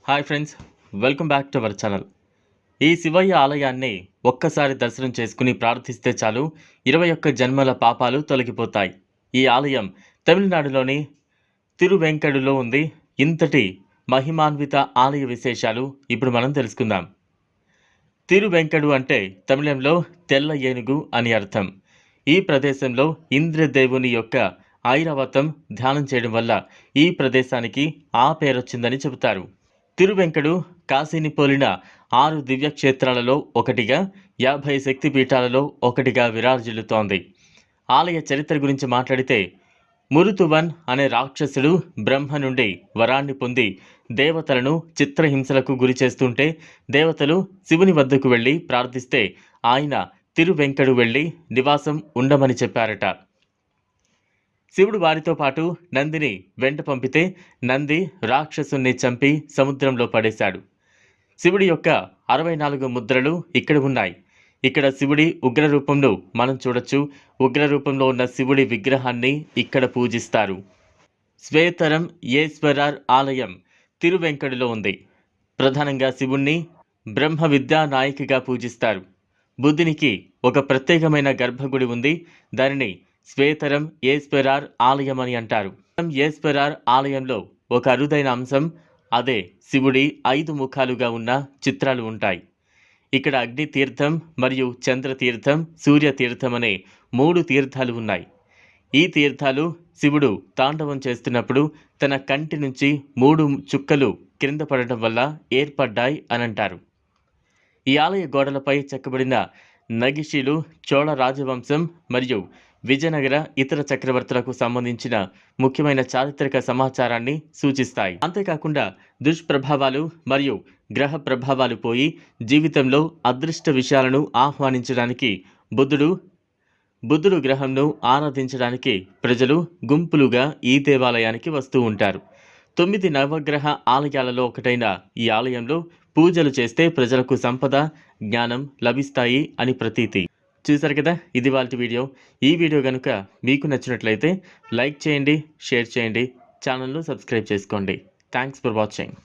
Hi friends, welcome back to our channel. ఈ శివయ్య ఆలయాన్ని ఒక్కసారి దర్శనం చేసుకుని ప్రార్థిస్తే చాలు 21 జన్మల పాపాలు తొలగిపోతాయి. ఈ ఆలయం తమిళనాడులోని తిరువెంకడులో ఉంది. ఇంతటి మహిమాన్విత ఆలయ విశేషాలు ఇప్పుడు మనం తెలుసుకుందాం. తిరువెంకడు అంటే తమిళంలో తెల్ల ఏనుగు అని అర్థం. ఈ ప్రదేశంలో ఇంద్రదేవుని యొక్క ఐరావతం ధ్యానం చేయడం వల్ల ఈ ప్రదేశానికి ఆ పేరొచ్చిందని చెబుతారు. తిరువెంకడు కాశీని పోలిన 6 దివ్యక్షేత్రాలలో ఒకటిగా, 50 శక్తిపీఠాలలో ఒకటిగా విరాజిల్లుతోంది. ఆలయ చరిత్ర గురించి మాట్లాడితే, మురుతువన్ అనే రాక్షసుడు బ్రహ్మ నుండి వరాన్ని పొంది దేవతలను చిత్రహింసలకు గురి చేస్తుంటే దేవతలు శివుని వద్దకు వెళ్ళి ప్రార్థిస్తే ఆయన తిరువెంకడు వెళ్ళి నివాసం ఉండమని చెప్పారట. శివుడు వారితో పాటు నందిని వెంట పంపితే నంది రాక్షసుని చంపి సముద్రంలో పడేశాడు. శివుడి యొక్క 64 ముద్రలు ఇక్కడ ఉన్నాయి. ఇక్కడ శివుడి ఉగ్రరూపంలో మనం చూడొచ్చు. ఉగ్రరూపంలో ఉన్న శివుడి విగ్రహాన్ని ఇక్కడ పూజిస్తారు. శ్వేతరం ఈశ్వరార్ ఆలయం తిరువెంకడులో ఉంది. ప్రధానంగా శివుణ్ణి బ్రహ్మ విద్యా నాయకిగా పూజిస్తారు. బుద్ధునికి ఒక ప్రత్యేకమైన గర్భగుడి ఉంది. దానిని శ్వేతరం ఈశ్వరార్ ఆలయం అని అంటారు. ఈశ్వరార్ ఆలయంలో ఒక అరుదైన అంశం అదే శివుడి 5 ముఖాలుగా ఉన్న చిత్రాలు ఉంటాయి. ఇక్కడ అగ్ని తీర్థం మరియు చంద్ర తీర్థం, సూర్య తీర్థం అనే 3 తీర్థాలు ఉన్నాయి. ఈ తీర్థాలు శివుడు తాండవం చేస్తున్నప్పుడు తన కంటి నుంచి 3 చుక్కలు క్రింద పడటం వల్ల ఏర్పడ్డాయి అని అంటారు. ఈ ఆలయ గోడలపై చెక్కబడిన నగిషీలు చోళ రాజవంశం మరియు విజయనగర ఇతర చక్రవర్తులకు సంబంధించిన ముఖ్యమైన చారిత్రక సమాచారాన్ని సూచిస్తాయి. అంతేకాకుండా దుష్ప్రభావాలు మరియు గ్రహ ప్రభావాలు పోయి జీవితంలో అదృష్ట విషయాలను ఆహ్వానించడానికి బుద్ధుడు గ్రహంను ఆరాధించడానికి ప్రజలు గుంపులుగా ఈ దేవాలయానికి వస్తూ ఉంటారు. 9 నవగ్రహ ఆలయాలలో ఒకటైన ఈ ఆలయంలో పూజలు చేస్తే ప్రజలకు సంపద, జ్ఞానం లభిస్తాయి అని ప్రతీతి. చూసారు కదా, ఇది వాళ్ళ వీడియో. ఈ వీడియో కనుక మీకు నచ్చినట్లయితే లైక్ చేయండి, షేర్ చేయండి, ఛానల్ను సబ్స్క్రైబ్ చేసుకోండి. Thanks for watching.